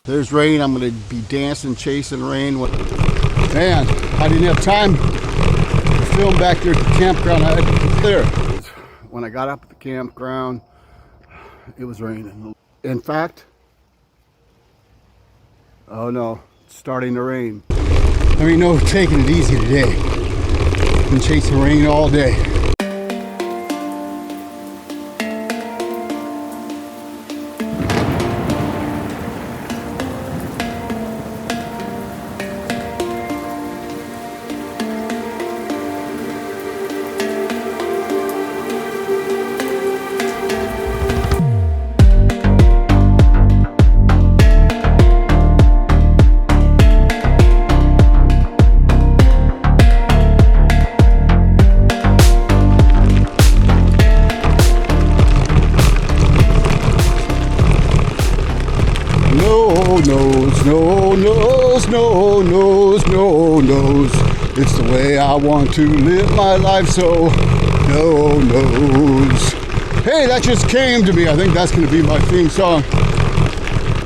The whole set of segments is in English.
There's rain. I'm going to be dancing, chasing rain. Man, I didn't have time to film back there at the campground. I had to clear. When I got up at the campground, it was raining. In fact, oh no, it's starting to rain. There ain't no taking it easy today. Been chasing rain all day. No, it's the way I want to live my life, so no knows. Hey, that just came to me. I think that's going to be my theme song.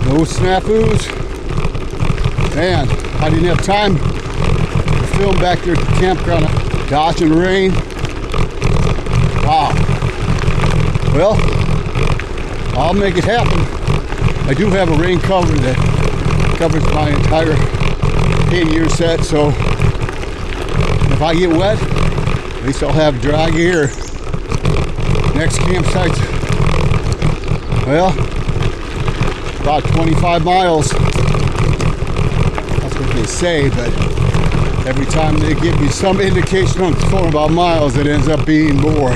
No snafus. Man, I didn't have time to film back there at the campground, dodging rain. Wow. Well, I'll make it happen. I do have a rain cover that covers my entire 10-year set, so if I get wet, at least I'll have dry gear. Next campsite's, well, about 25 miles. That's what they say, but every time they give me some indication on the phone about miles, it ends up being more.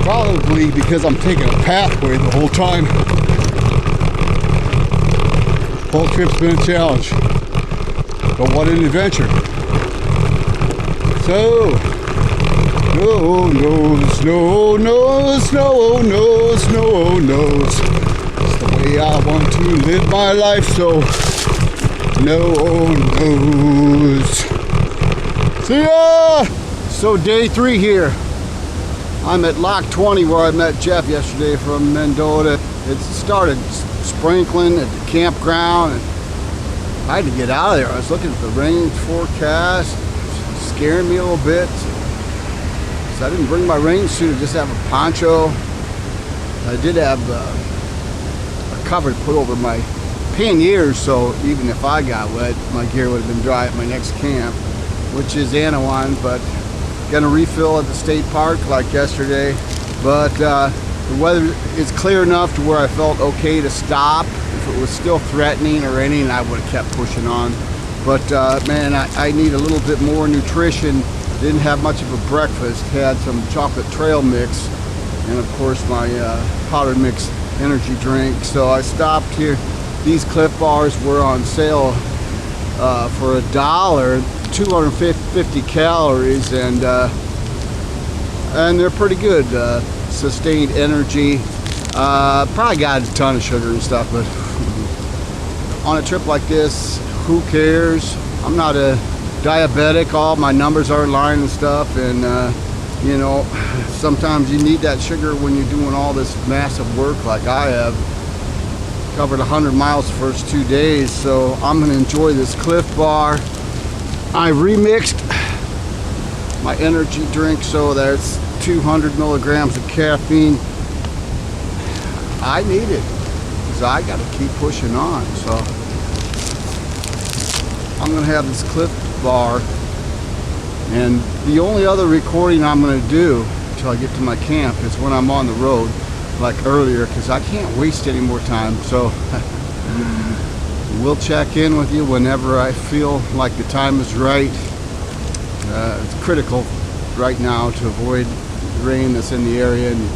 Probably because I'm taking a pathway the whole time. Whole trip's been a challenge, but what an adventure. So, no knows. It's the way I want to live my life, so no knows. See ya! So day 3 here. I'm at Lock 20 where I met Jeff yesterday from Mendota. It started sprinkling at the campground and I had to get out of there. I was looking at the rain forecast, scaring me a little bit. So I didn't bring my rain suit, I just have a poncho. I did have a cover to put over my panniers, so even if I got wet, my gear would have been dry at my next camp, which is Anawan, but gonna refill at the state park like yesterday. But the weather is clear enough to where I felt okay to stop. If it was still threatening or raining, I would have kept pushing on. But man, I need a little bit more nutrition. Didn't have much of a breakfast. Had some chocolate trail mix and of course my powdered mix energy drink. So I stopped here. These Cliff Bars were on sale for $1, 250 calories, and they're pretty good. Sustained energy. Probably got a ton of sugar and stuff, but on a trip like this, who cares? I'm not a diabetic. All my numbers are in line and stuff, and you know, sometimes you need that sugar when you're doing all this massive work like I have. Covered 100 miles the first 2 days, so I'm gonna enjoy this Cliff Bar. I remixed my energy drink, so that's 200 milligrams of caffeine. I need it because I got to keep pushing on. So I'm going to have this Cliff Bar, and the only other recording I'm going to do until I get to my camp is when I'm on the road, like earlier, because I can't waste any more time. So we'll check in with you whenever I feel like the time is right. It's critical right now to avoid the rain that's in the area and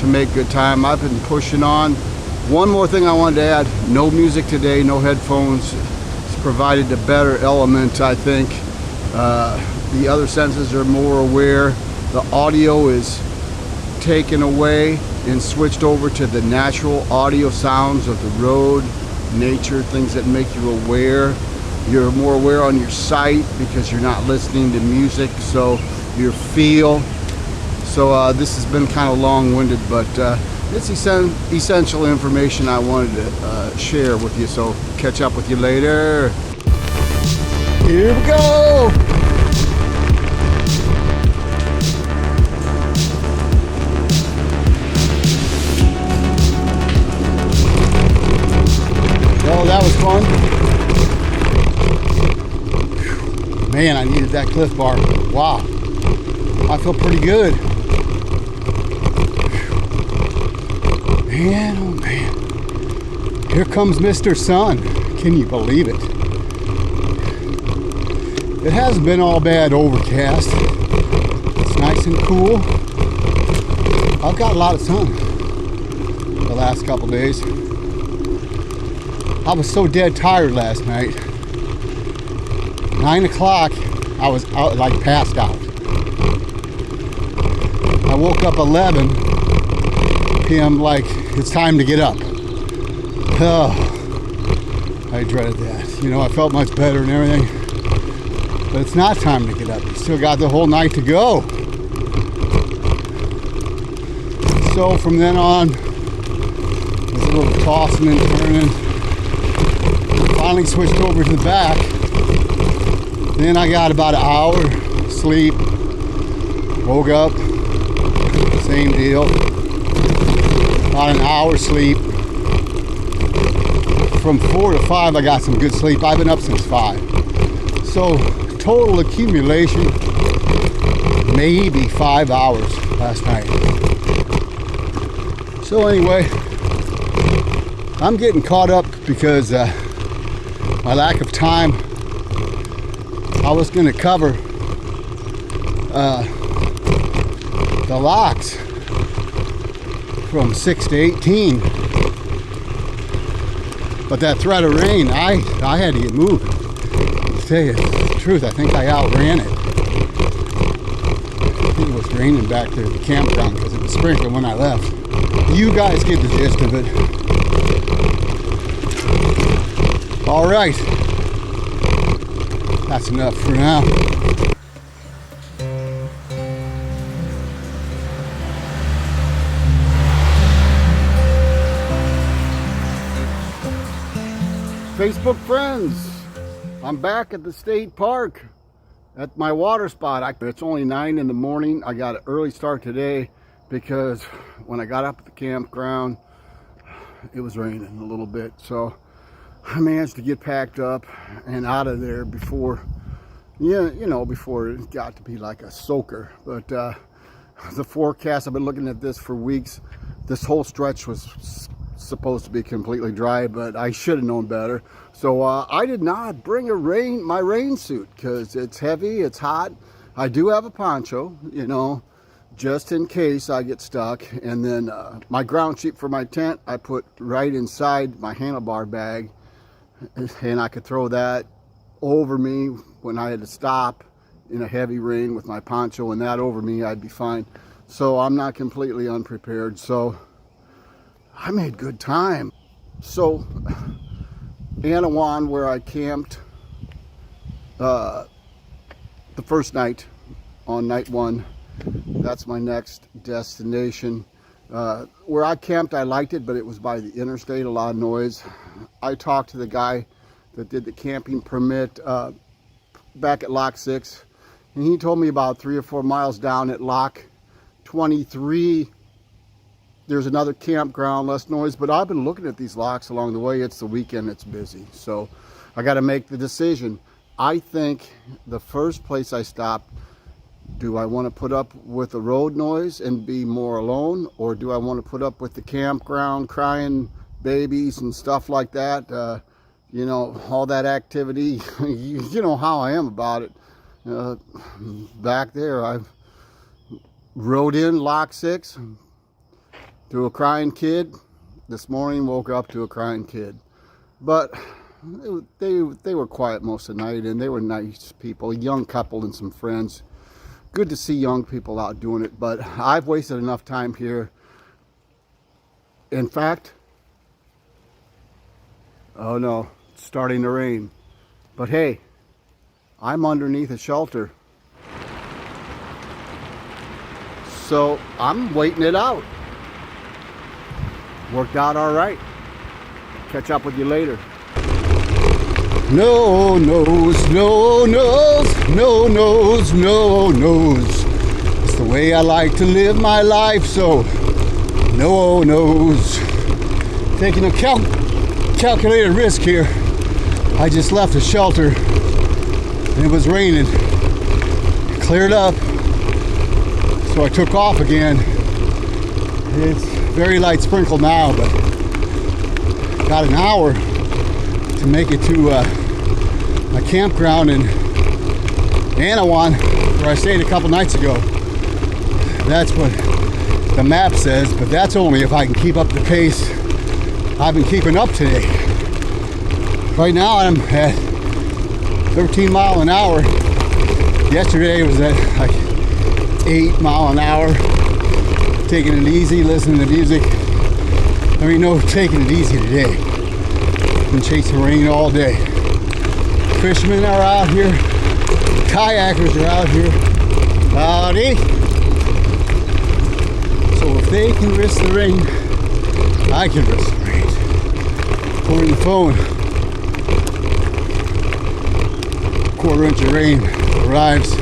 to make good time. I've been pushing on. One more thing I wanted to add, no music today, no headphones. It's provided a better element, I think. The other senses are more aware. The audio is taken away and switched over to the natural audio sounds of the road, nature, things that make you aware. You're more aware on your sight because you're not listening to music, so your feel. So this has been kind of long-winded, but it's essential information I wanted to share with you, so catch catch up with you later. Here we go. Oh, that was fun. Man, I needed that Cliff Bar. Wow. I feel pretty good. Man, oh man. Here comes Mr. Sun. Can you believe it? It hasn't been all bad overcast. It's nice and cool. I've got a lot of sun the last couple days. I was so dead tired last night. 9 o'clock, I was out, like passed out. I woke up 11 p.m. like it's time to get up. Oh, I dreaded that. You know, I felt much better and everything. But it's not time to get up. You still got the whole night to go. So from then on, there's a little tossing and turning. Finally switched over to the back. Then I got about an hour sleep. Woke up. Same deal. About an hour sleep. From 4 to 5 I got some good sleep. I've been up since 5. So total accumulation, maybe 5 hours last night. So anyway, I'm getting caught up because my lack of time. I was going to cover the locks from 6 to 18, but that threat of rain, I had to get moving. To tell you the truth, I think I outran it. It was raining back there at the campground because it was sprinkling when I left. You guys get the gist of it. All right, that's enough for now. Facebook friends, I'm back at the state park at my water spot. It's only 9 in the morning. I got an early start today because when I got up at the campground, it was raining a little bit. So I managed to get packed up and out of there before, before it got to be like a soaker. But the forecast, I've been looking at this for weeks. This whole stretch was supposed to be completely dry, but I should have known better. So I did not bring my rain suit because it's heavy, it's hot. I do have a poncho, just in case I get stuck. And then my ground sheet for my tent, I put right inside my handlebar bag, and I could throw that over me when I had to stop in a heavy rain with my poncho and that over me, I'd be fine. So I'm not completely unprepared. So I made good time. So Anawan, where I camped the first night on night 1, that's my next destination. Where I camped, I liked it, but it was by the interstate, a lot of noise. I talked to the guy that did the camping permit back at Lock 6, and he told me about 3 or 4 miles down at Lock 23, there's another campground, less noise. But I've been looking at these locks along the way. It's the weekend, it's busy. So I got to make the decision. I think the first place I stop, do I want to put up with the road noise and be more alone, or do I want to put up with the campground, crying babies and stuff like that? All that activity. You know how I am about it. Back there, I've rode in Lock 6 to a crying kid. This morning, woke up to a crying kid. But they were quiet most of the night, and they were nice people, a young couple and some friends. Good to see young people out doing it, but I've wasted enough time here. In fact, oh no, it's starting to rain. But hey, I'm underneath a shelter. So I'm waiting it out. Worked out all right. Catch up with you later. No nose, no nose, no nose, no nose. It's the way I like to live my life, so no nose. Taking a calculated risk here. I just left a shelter and it was raining. It cleared up, so I took off again. It's very light sprinkle now, but got an hour to make it to my campground in Anawan, where I stayed a couple nights ago. That's what the map says, but that's only if I can keep up the pace I've been keeping up today. Right now I'm at 13 mile an hour. Yesterday was at like 8 mile an hour. Taking it easy, listening to music. There ain't no taking it easy today. Been chasing rain all day. Fishermen are out here. Kayakers are out here. Howdy. So if they can risk the rain, I can risk the rain. According to the phone, quarter inch of rain arrives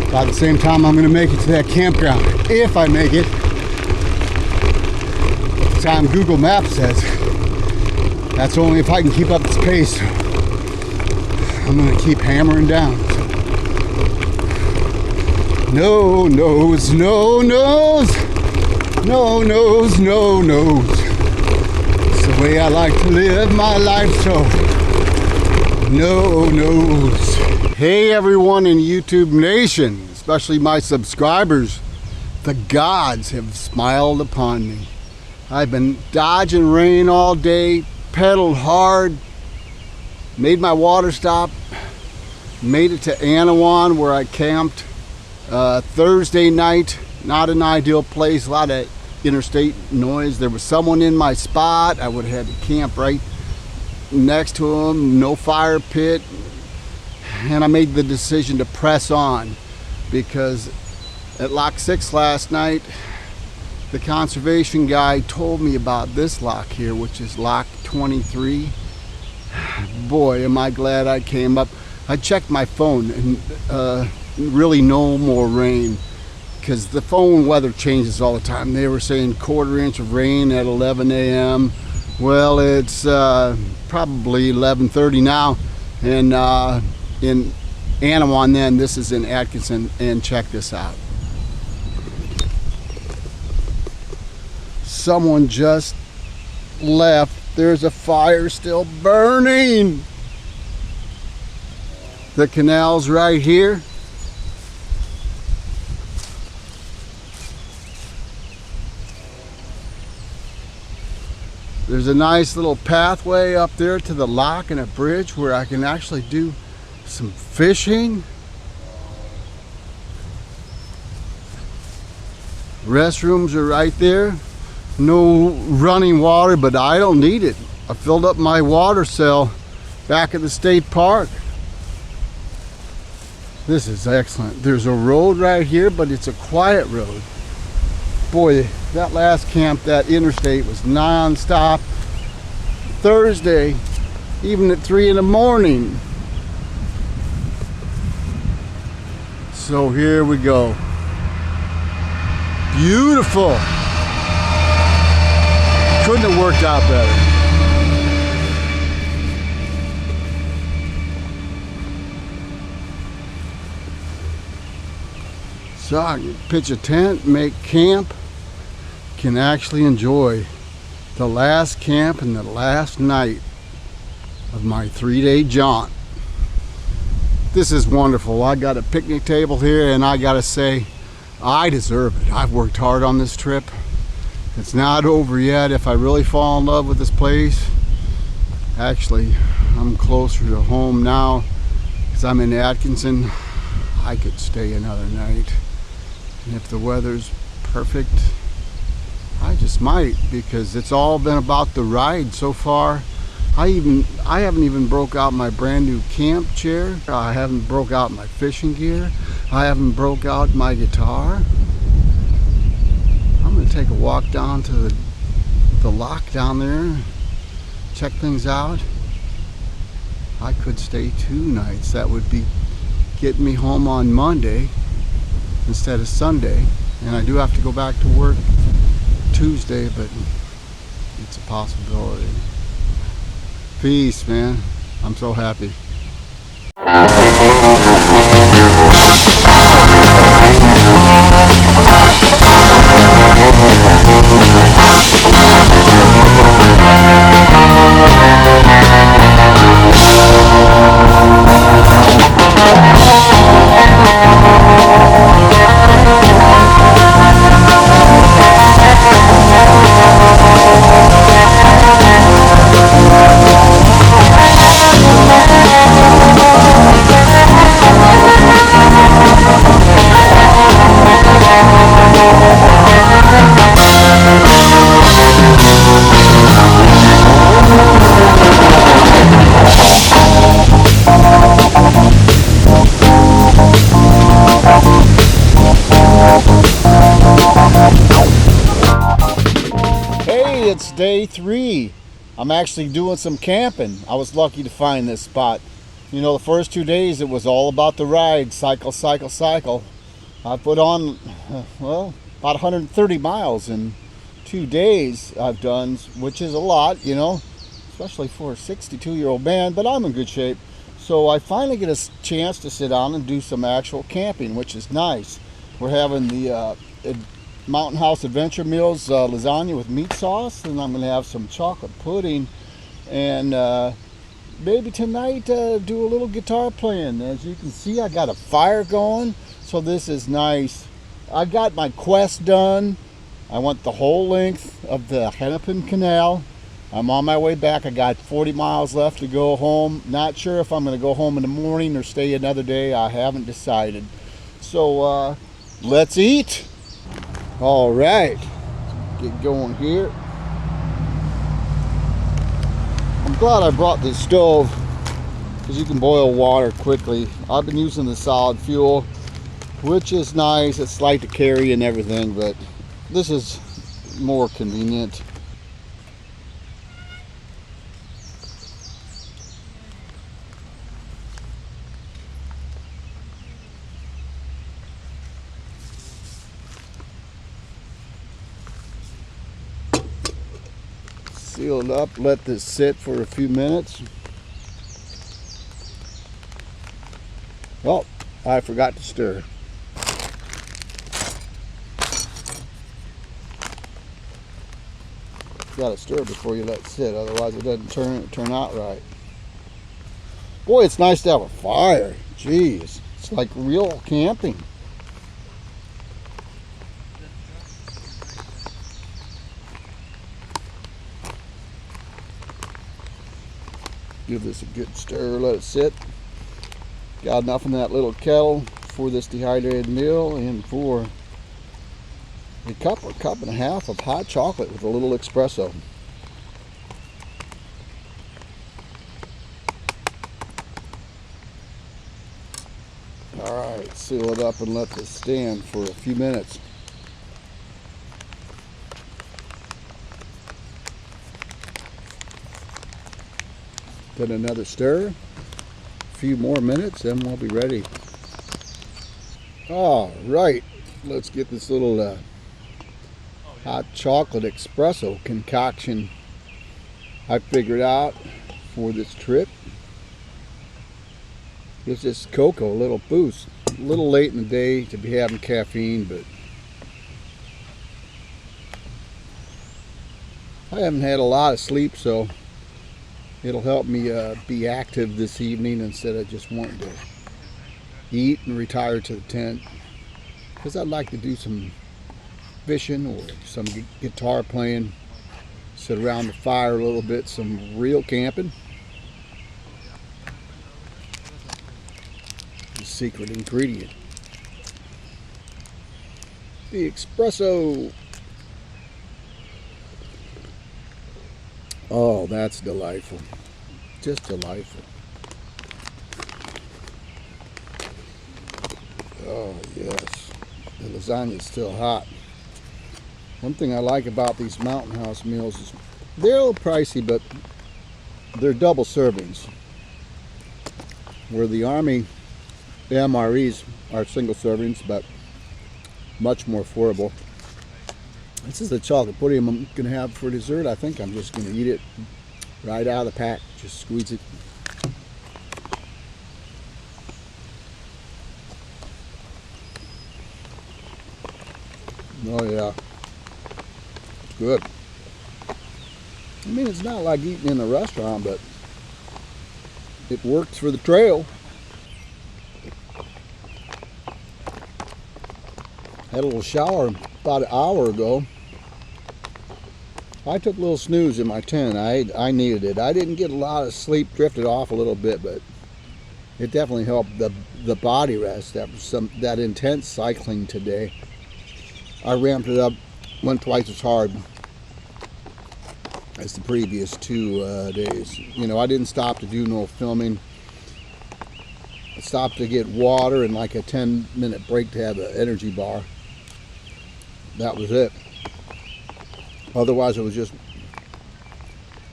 about the same time I'm going to make it to that campground. If I make it, the time Google Maps says, that's only if I can keep up this pace. I'm going to keep hammering down. No nose, no nose, no nose, no nose. It's the way I like to live my life, so no nose. Hey everyone in YouTube Nation, especially my subscribers. The gods have smiled upon me. I've been dodging rain all day, pedaled hard, made my water stop, made it to Anawan where I camped Thursday night. Not an ideal place, a lot of interstate noise. There was someone in my spot. I would have had to camp right next to him, no fire pit. And I made the decision to press on because at Lock 6 last night, the conservation guy told me about this lock here, which is Lock 23. Boy, am I glad I came up. I checked my phone and really no more rain because the phone weather changes all the time. They were saying quarter inch of rain at 11 a.m. Well, it's probably 11:30 now, and in Anawan then, this is in Atkinson, and check this out. Someone just left. There's a fire still burning. The canal's right here. There's a nice little pathway up there to the lock and a bridge where I can actually do some fishing. Restrooms are right there. No running water, but I don't need it. I filled up my water cell back at the state park. This is excellent. There's a road right here, but it's a quiet road. Boy, that last camp, that interstate was non-stop. Thursday, even at 3 in the morning. So here we go. Beautiful. Couldn't have worked out better. So I can pitch a tent, make camp, can actually enjoy the last camp and the last night of my 3-day jaunt. This is wonderful. I got a picnic table here, and I gotta say, I deserve it. I've worked hard on this trip. It's not over yet. If I really fall in love with this place, actually, I'm closer to home now because I'm in Atkinson. I could stay another night. And if the weather's perfect, I just might, because it's all been about the ride so far. I haven't even broke out my brand new camp chair. I haven't broke out my fishing gear. I haven't broke out my guitar. I'm gonna take a walk down to the lock down there, check things out. I could stay 2 nights. That would be getting me home on Monday instead of Sunday. And I do have to go back to work Tuesday, but it's a possibility. Peace, man. I'm so happy. It's day 3. I'm actually doing some camping. I was lucky to find this spot. You know, the first 2 days it was all about the ride, cycle. I put on, well, about 130 miles in 2 days I've done, which is a lot, you know, especially for a 62-year-old man, but I'm in good shape. So I finally get a chance to sit down and do some actual camping, which is nice. We're having the Mountain House Adventure Meals lasagna with meat sauce, and I'm going to have some chocolate pudding, and maybe tonight do a little guitar playing. As you can see, I got a fire going, so this is nice. I got my quest done. I went the whole length of the Hennepin Canal. I'm on my way back. I got 40 miles left to go home. Not sure if I'm going to go home in the morning or stay another day. I haven't decided. So let's eat. All right, get going here. I'm glad I brought this stove because you can boil water quickly. I've been using the solid fuel, which is nice. It's light to carry and everything, but this is more convenient. Seal it up, let this sit for a few minutes. Oh, I forgot to stir. You gotta stir before you let it sit, otherwise it doesn't turn out right. Boy, it's nice to have a fire. Jeez, it's like real camping. Give this a good stir, let it sit. Got enough in that little kettle for this dehydrated meal and for a cup or cup and a half of hot chocolate with a little espresso. All right, seal it up and let this stand for a few minutes. Then another stir, a few more minutes, and we'll be ready. All right, let's get this little hot chocolate espresso concoction I figured out for this trip. Gives this cocoa a little boost. A little late in the day to be having caffeine, but I haven't had a lot of sleep, so it'll help me be active this evening instead of just wanting to eat and retire to the tent, because I'd like to do some fishing or some guitar playing, sit around the fire a little bit, some real camping. The secret ingredient, the espresso. Oh, that's delightful. Just delightful. Oh, yes. The lasagna is still hot. One thing I like about these Mountain House meals is they're a little pricey, but they're double servings. where the Army MREs are single servings, but much more affordable. This is the chocolate pudding I'm gonna have for dessert. I think I'm just gonna eat it right out of the pack. Just squeeze it. Oh yeah, it's good. I mean, it's not like eating in a restaurant, but it works for the trail. Had a little shower about an hour ago. I took a little snooze in my tent. I needed it. I didn't get a lot of sleep, drifted off a little bit, but it definitely helped the body rest after that intense cycling today. I ramped it up, went twice as hard as the previous 2 days. You know, I didn't stop to do no filming. I stopped to get water and like a 10-minute break to have an energy bar. That was it. Otherwise, it was just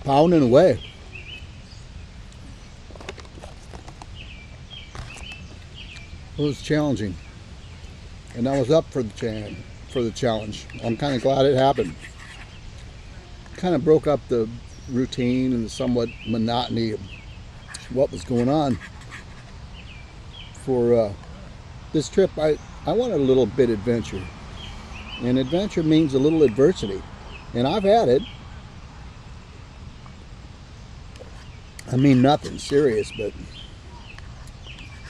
pounding away. It was challenging, and I was up for the challenge. I'm kind of glad it happened. Kind of broke up the routine and the somewhat monotony of what was going on. For this trip, I wanted a little bit of adventure. And adventure means a little adversity. And I've had it. I mean, nothing serious, but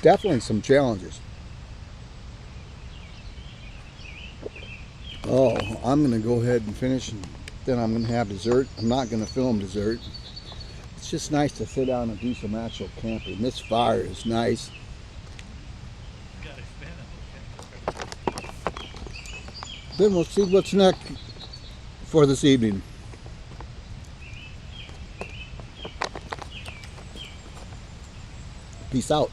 definitely some challenges. Oh, I'm going to go ahead and finish, and then I'm going to have dessert. I'm not going to film dessert. It's just nice to sit down and do some actual camping. This fire is nice. Then we'll see what's next for this evening. Peace out.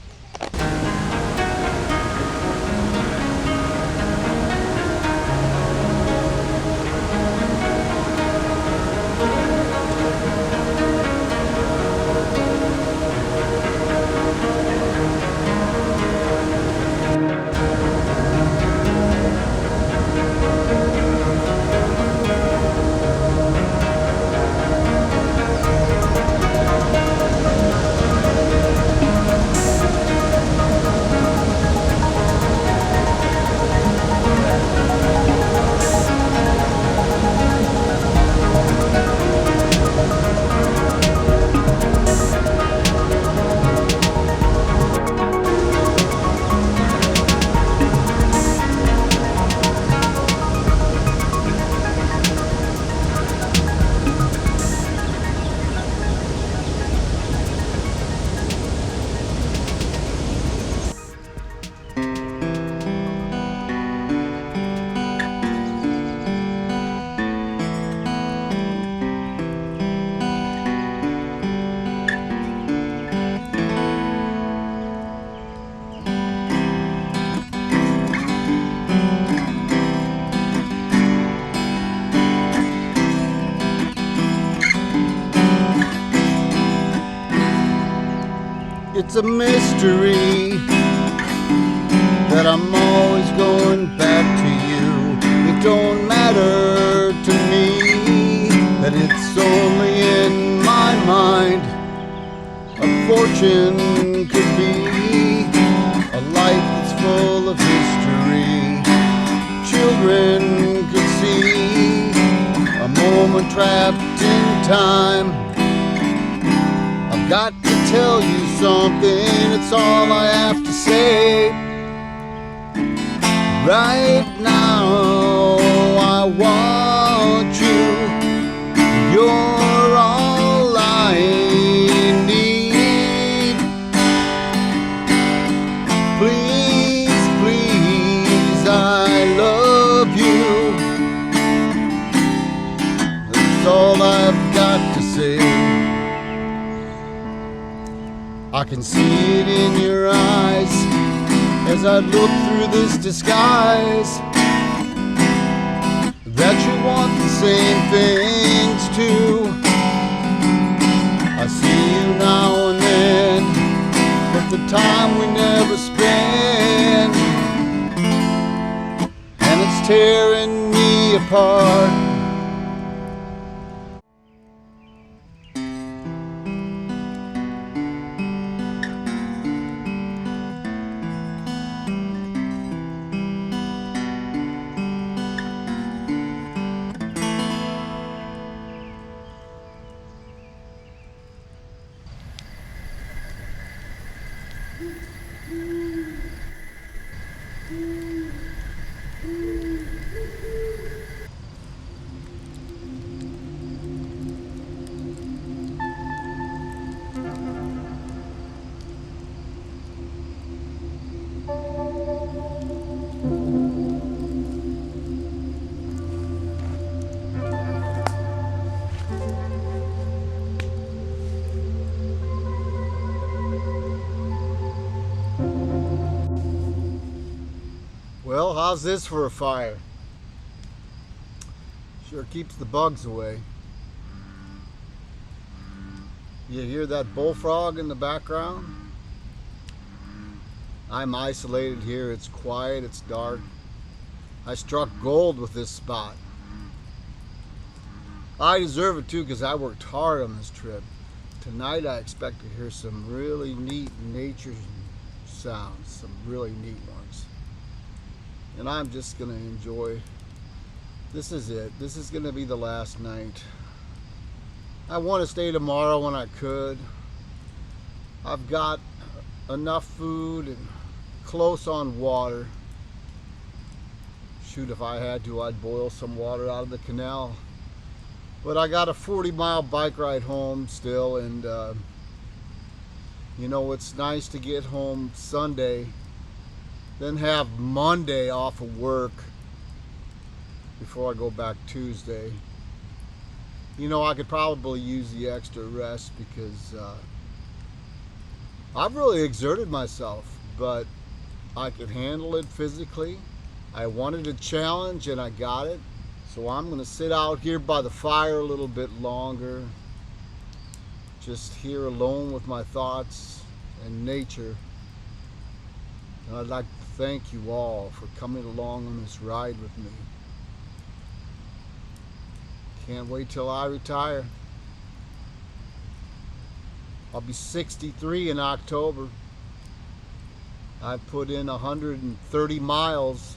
It's a mystery that I'm always going back to you. It don't matter to me that it's only in my mind. A fortune could be a life that's full of history. Children could see a moment trapped in time. I've got to tell you something, it's all I have to say. Right now I want you, you're all I need. Please, please, I love you. That's all I've got to say. I can see it in your eyes as I look through this disguise, that you want the same things too. I see you now and then, but the time we never spend, and it's tearing me apart. Well, how's this for a fire? Sure keeps the bugs away. You hear that bullfrog in the background? I'm isolated here. It's quiet, it's dark. I struck gold with this spot. I deserve it too because I worked hard on this trip. Tonight I expect to hear some really neat nature sounds, some really neat ones. And I'm just gonna enjoy. This is it. This is gonna be the last night. I want to stay tomorrow when I could. I've got enough food and close on water. Shoot, if I had to, I'd boil some water out of the canal. But I got a 40-mile bike ride home still, and you know, it's nice to get home Sunday, then have Monday off of work before I go back Tuesday. You know, I could probably use the extra rest because I've really exerted myself, but I could handle it physically. I wanted a challenge and I got it. So I'm going to sit out here by the fire a little bit longer, just here alone with my thoughts and nature. And I'd like to thank you all for coming along on this ride with me. Can't wait till I retire. I'll be 63 in October. I put in 130 miles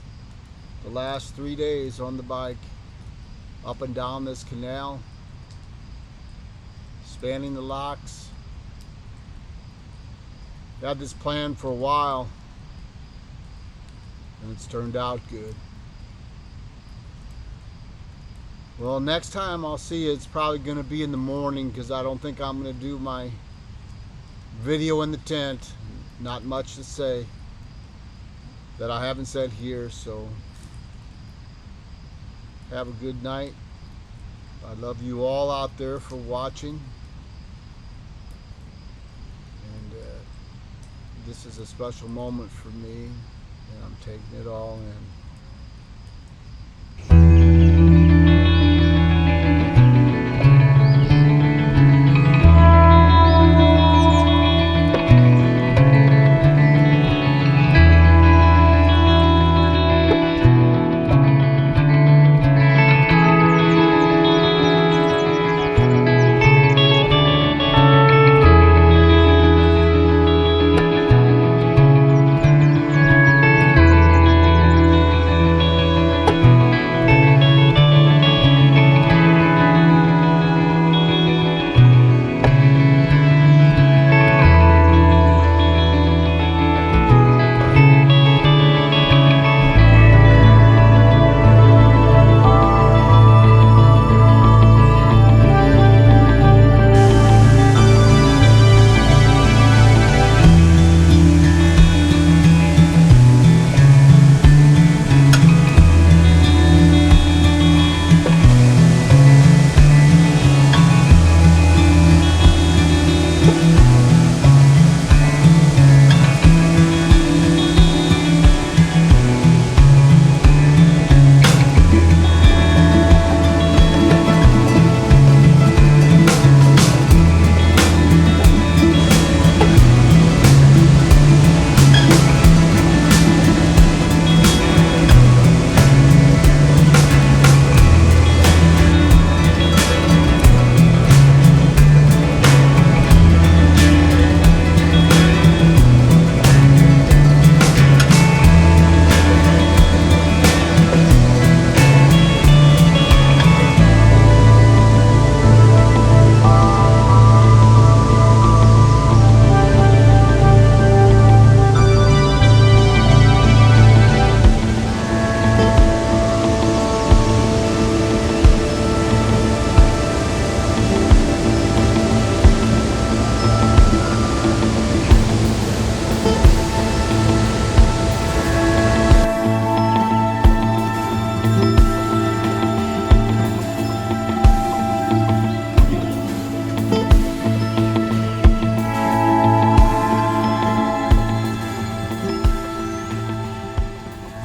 the last 3 days on the bike, up and down this canal, spanning the locks. Had this plan for a while, and it's turned out good. Well, next time I'll see you, it's probably going to be in the morning because I don't think I'm going to do my video in the tent. Not much to say that I haven't said here, so have a good night. I love you all out there for watching. And this is a special moment for me, and I'm taking it all in.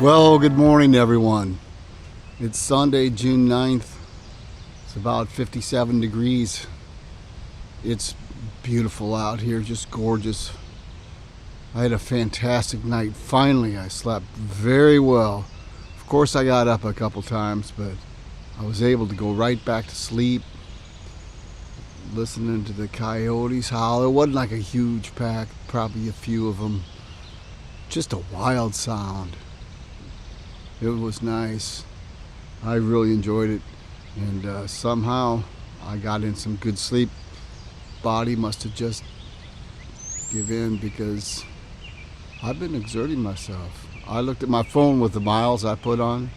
Well, good morning everyone. It's Sunday, June 9th. It's about 57 degrees. It's beautiful out here, just gorgeous. I had a fantastic night. Finally, I slept very well. Of course, I got up a couple times, but I was able to go right back to sleep, listening to the coyotes howl. It wasn't like a huge pack, probably a few of them. Just a wild sound. It was nice. I really enjoyed it, and somehow I got in some good sleep. Body must have just give in because I've been exerting myself. I looked at my phone with the miles I put on.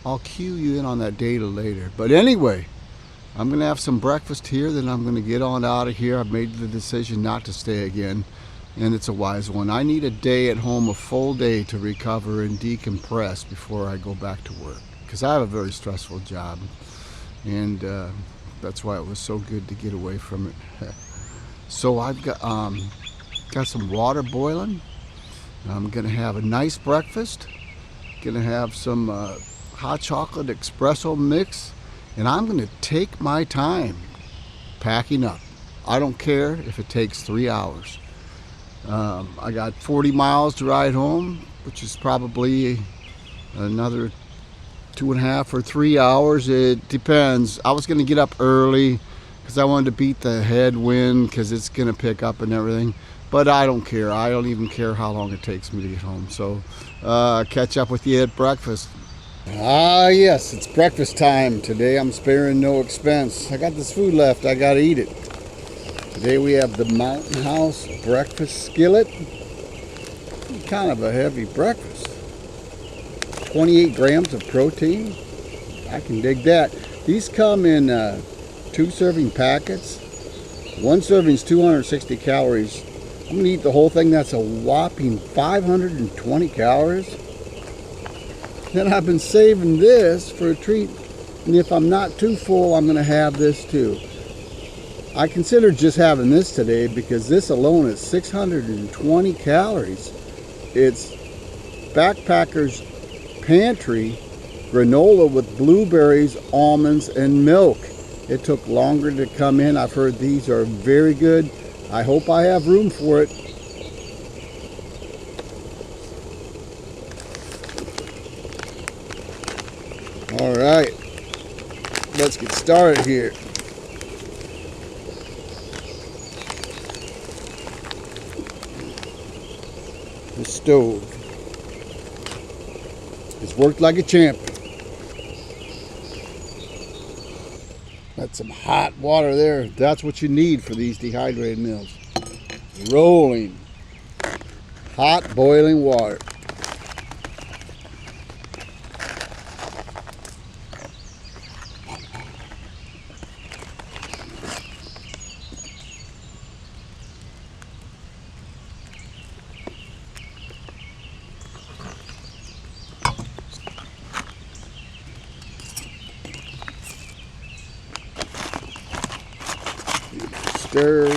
I'll cue you in on that data later. But anyway, I'm gonna have some breakfast here, then I'm gonna get on out of here. I've made the decision not to stay again, and it's a wise one. I need a day at home, a full day to recover and decompress before I go back to work, because I have a very stressful job, and that's why it was so good to get away from it. So I've got some water boiling. I'm gonna have a nice breakfast. Gonna have some hot chocolate espresso mix, and I'm gonna take my time packing up. I don't care if it takes 3 hours. I got 40 miles to ride home, which is probably another 2.5 or 3 hours. It depends. I was going to get up early because I wanted to beat the headwind because it's going to pick up and everything. But I don't care. I don't even care how long it takes me to get home. So catch up with you at breakfast. Ah, yes, it's breakfast time. Today I'm sparing no expense. I got this food left. I got to eat it. Today we have the Mountain House breakfast skillet. Kind of a heavy breakfast. 28 grams of protein. I can dig that. These come in 2 serving packets. 1 serving is 260 calories. I'm going to eat the whole thing. That's a whopping 520 calories. Then I've been saving this for a treat. And if I'm not too full, I'm going to have this too. I considered just having this today because this alone is 620 calories. It's Backpacker's Pantry granola with blueberries, almonds, and milk. It took longer to come in. I've heard these are very good. I hope I have room for it. All right, let's get started here. The stove. It's worked like a champ. That's some hot water there. That's what you need for these dehydrated meals. Rolling, hot boiling water. Stir.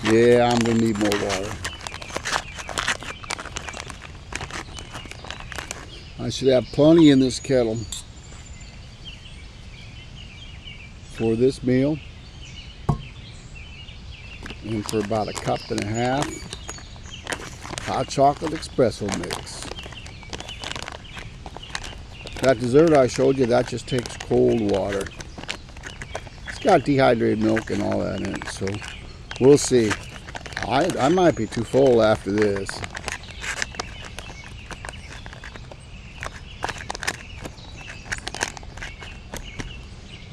Yeah, I'm gonna need more water. I should have plenty in this kettle for this meal and for about 1.5 cups hot chocolate espresso mix. That dessert I showed you, that just takes cold water. It's got dehydrated milk and all that in it, so we'll see. I might be too full after this.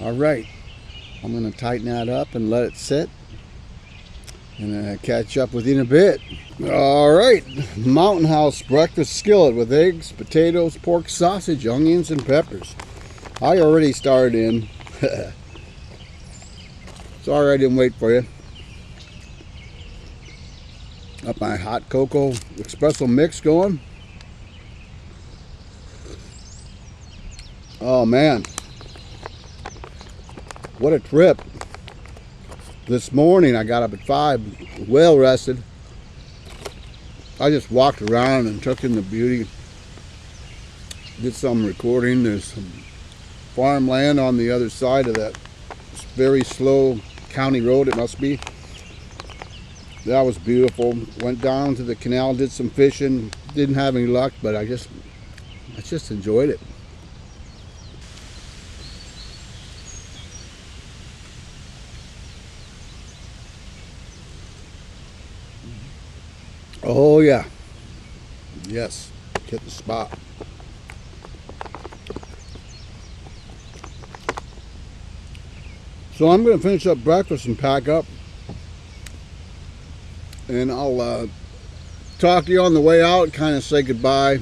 All right, I'm going to tighten that up and let it sit, and then catch up with you in a bit. All right, Mountain House breakfast skillet with eggs, potatoes, pork sausage, onions, and peppers. I already started in. Sorry I didn't wait for you. Got my hot cocoa espresso mix going. Oh man, what a trip. This morning I got up at 5, well rested. I just walked around and took in the beauty. Did some recording. There's some farmland on the other side of that very slow county road, it must be. That was beautiful. Went down to the canal, did some fishing. Didn't have any luck, but I just enjoyed it. Oh yeah. Yes. Hit the spot. So I'm going to finish up breakfast and pack up. And I'll talk to you on the way out, kind of say goodbye.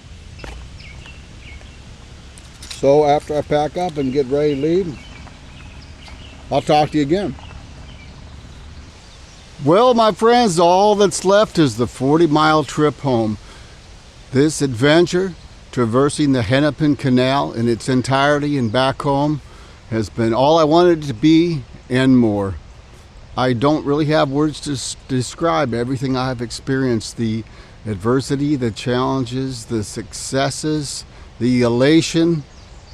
So after I pack up and get ready to leave, I'll talk to you again. Well, my friends, all that's left is the 40-mile trip home. This adventure, traversing the Hennepin Canal in its entirety and back home, has been all I wanted it to be and more. I don't really have words to describe everything I've experienced. The adversity, the challenges, the successes, the elation,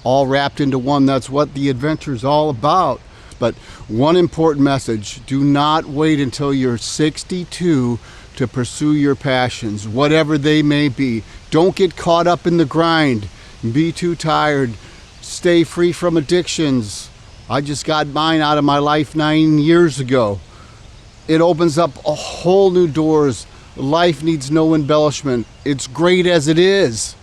all wrapped into one. That's what the adventure is all about. But one important message: do not wait until you're 62 to pursue your passions, whatever they may be. Don't get caught up in the grind. Be too tired. Stay free from addictions. I just got mine out of my life 9 years ago. It opens up a whole new doors. Life needs no embellishment. It's great as it is.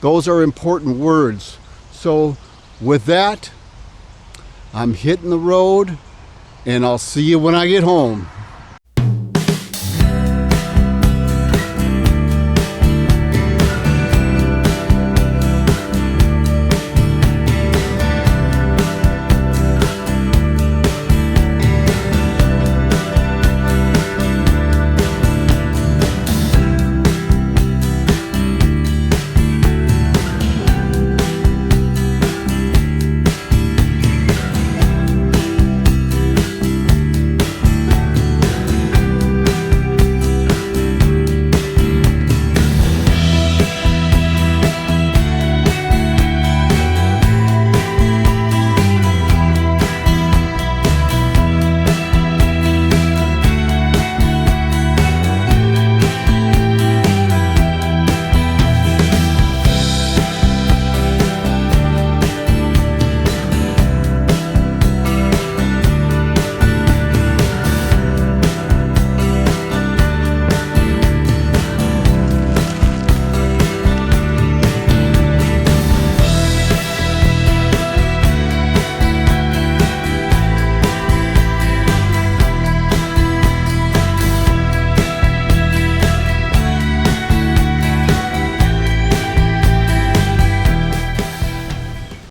Those are important words. So with that, I'm hitting the road, and I'll see you when I get home.